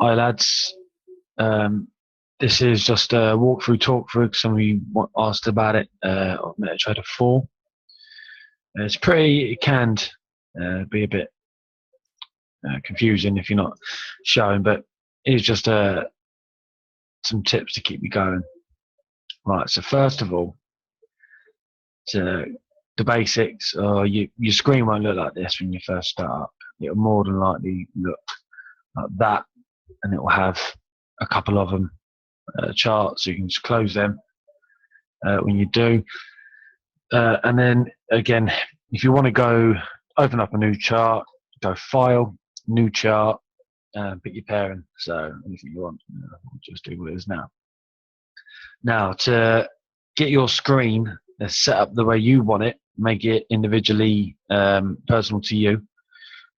Hi lads, this is just a walkthrough, talk through. Some of you asked about it on Metatrader 4. It's pretty, it can be a bit confusing if you're not showing, but it's just some tips to keep you going. Right, so first of all, to the basics, your screen won't look like this when you first start up. It'll more than likely look like that, and it will have a couple of them charts, so you can just close them when you do. And then again, if you want to go open up a new chart, go File, New Chart, pick your pairing. So anything you want, we'll just do what it is now. Now to get your screen set up the way you want it, make it individually personal to you.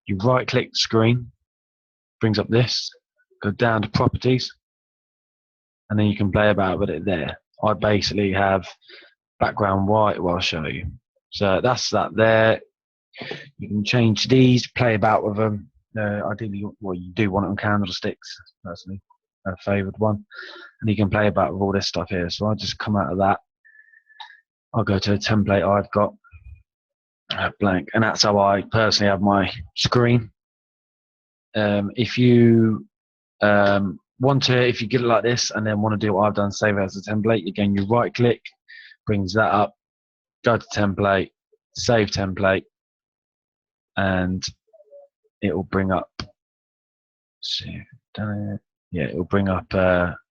You right-click the screen, brings up this, go down to Properties, and then you can play about with it there. I basically have background white. Well, I'll show you. So that's that there. You can change these, play about with them. Ideally, well, you do want it on candlesticks, personally, a favoured one. And you can play about with all this stuff here. So I'll just come out of that. I'll go to a template I've got, blank. And that's how I personally have my screen. If you if you get it like this and then want to do what I've done, save it as a template, again, you right click, brings that up, go to template, save template, and it will bring up, see, yeah, it will bring up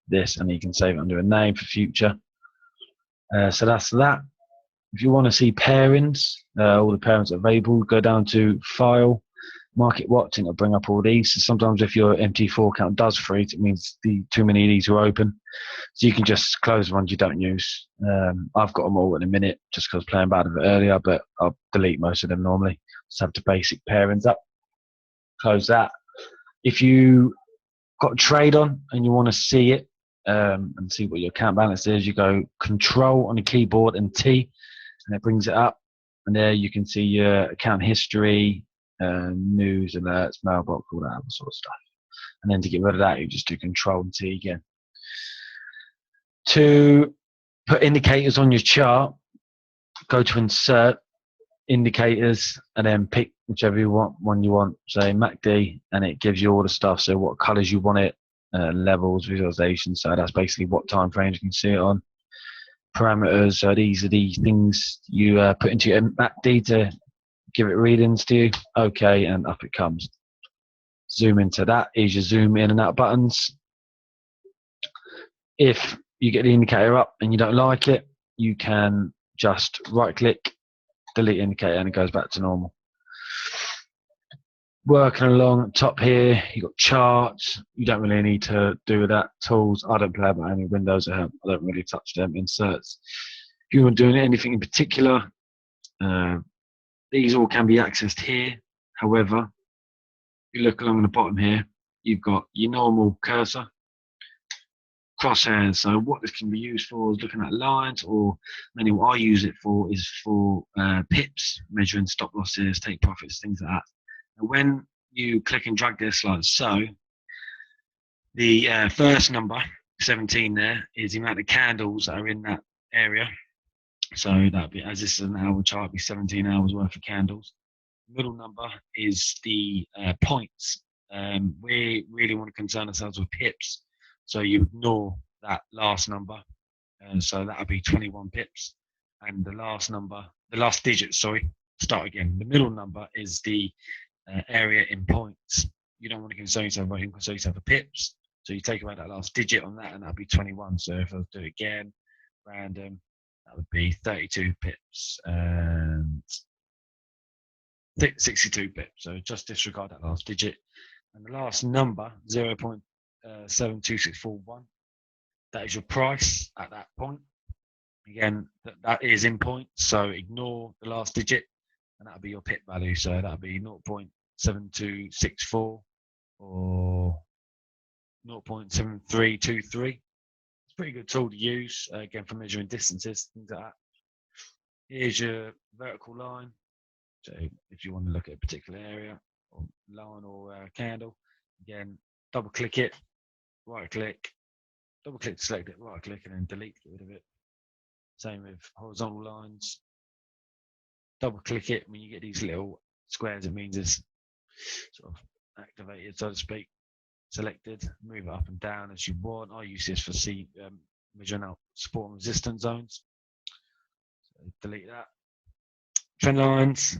this, and you can save it under a name for future. So that's that. If you want to see pairings, all the pairings are available, go down to File, Market Watch, and it'll bring up all these. So sometimes if your MT4 account does freeze, it means too many of these are open. So you can just close the ones you don't use. I've got them all in a minute just because I was playing about it earlier, but I'll delete most of them normally. Just have the basic pairings up. Close that. If you got a trade on and you want to see it and see what your account balance is, you go Control on the keyboard and T, and it brings it up. And there you can see your account history, news, alerts, mailbox, all that other sort of stuff. And then to get rid of that, you just do Control and T again. To put indicators on your chart, go to Insert, Indicators, and then pick whichever one you want, say MACD, and it gives you all the stuff. So what colors you want it, levels, visualization. So that's basically what time frames you can see it on. Parameters. So these are the things you put into your MACD to give it readings to you. Okay, and up it comes. Zoom into that is your zoom in and out buttons. If you get the indicator up and you don't like it, you can just right click, delete indicator, and it goes back to normal. Working along top here, you've got charts. You don't really need to do that. Tools, I don't play about any windows at home. I don't really touch them. Inserts. If you want doing anything in particular, these all can be accessed here. However, if you look along the bottom here, you've got your normal cursor, crosshairs. So what this can be used for is looking at lines, or mainly what I use it for is for pips, measuring stop losses, take profits, things like that. And when you click and drag this like so, the first number, 17 there, is the amount of candles that are in that area. So that'd be, as this is an hour chart, be 17 hours worth of candles. The middle number is the points. We really want to concern ourselves with pips. So you ignore that last number. And so that'll be 21 pips. And the last number, the last digit, sorry, start again. The middle number is the area in points. You don't want to concern yourself about, you can concern yourself with pips. So you take away that last digit on that, and that'll be 21. So if I do it again, random, that would be 32 pips and 62 pips. So just disregard that last digit. And the last number, 0.72641, that is your price at that point. Again, that is in points, so ignore the last digit, and that'll be your pip value. So that'll be 0.7264 or 0.7323. It's a pretty good tool to use, again, for measuring distances, things like that. Here's your vertical line. So if you want to look at a particular area, or line or candle, again, double click it, right click, double click to select it, right click, and then delete to get rid of it. Same with horizontal lines. Double click it. When you get these little squares, it means it's sort of activated, so to speak. Selected, move it up and down as you want. I use this for measuring out support and resistance zones. So delete that. Trend lines.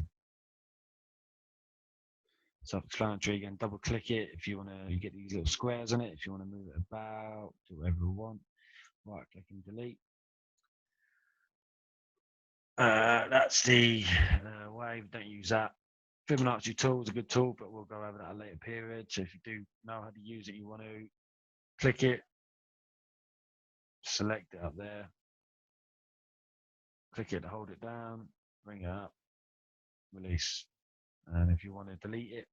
Self-explanatory again. Double click it if you want to. You get these little squares on it. If you want to move it about, do whatever you want. Right click and delete. That's the wave. Don't use that. Fibonacci tool is a good tool, but we'll go over that at a later period. So if you do know how to use it, you want to click it, select it up there, click it to hold it down, bring it up, release. And if you want to delete it,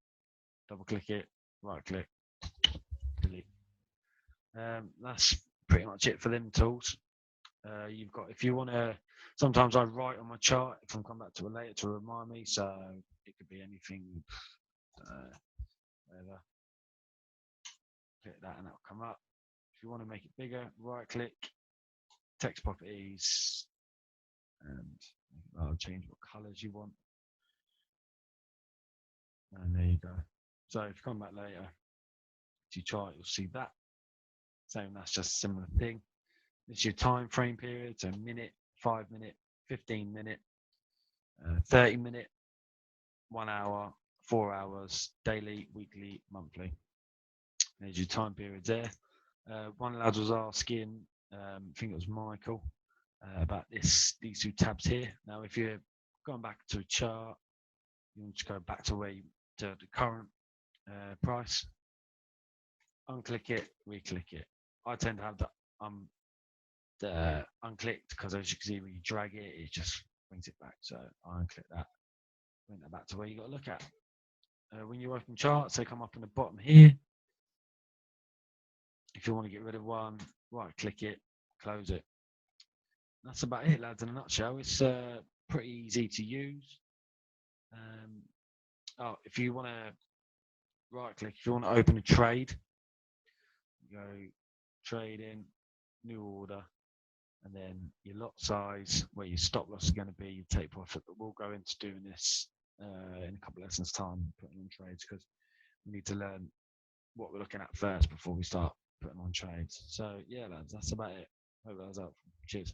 double click it, right click, delete. That's pretty much it for them tools. You've got, if you want to, sometimes I write on my chart, if I'm coming back to it later to remind me, so it could be anything, whatever. Click that and that'll come up. If you want to make it bigger, right click, text properties, and I'll change what colors you want. And there you go. So if you come back later to your chart, you'll see that. Same, that's just a similar thing. This is your time frame period, so minute, 5 minute, 15 minute, 30 minute, 1 hour, 4 hours, daily, weekly, monthly. There's your time periods there. One lad was asking, I think it was Michael, about these two tabs here. Now, if you're going back to a chart, you want to go back to to the current price. Unclick it, re-click it. I tend to have the unclicked because, as you can see, when you drag it, it just brings it back. So I unclick that, bring that back to where you got to look at. When you open charts, they come up in the bottom here. If you want to get rid of one, right click it, close it. That's about it, lads, in a nutshell. It's pretty easy to use. If you want to right click, if you want to open a trade, go trade in, new order, and then your lot size, where your stop loss is going to be, your take profit. But we'll go into doing this in a couple of lessons time, putting on trades, because we need to learn what we're looking at first before we start putting on trades. So yeah, lads, that's about it. Hope that was helpful. Cheers.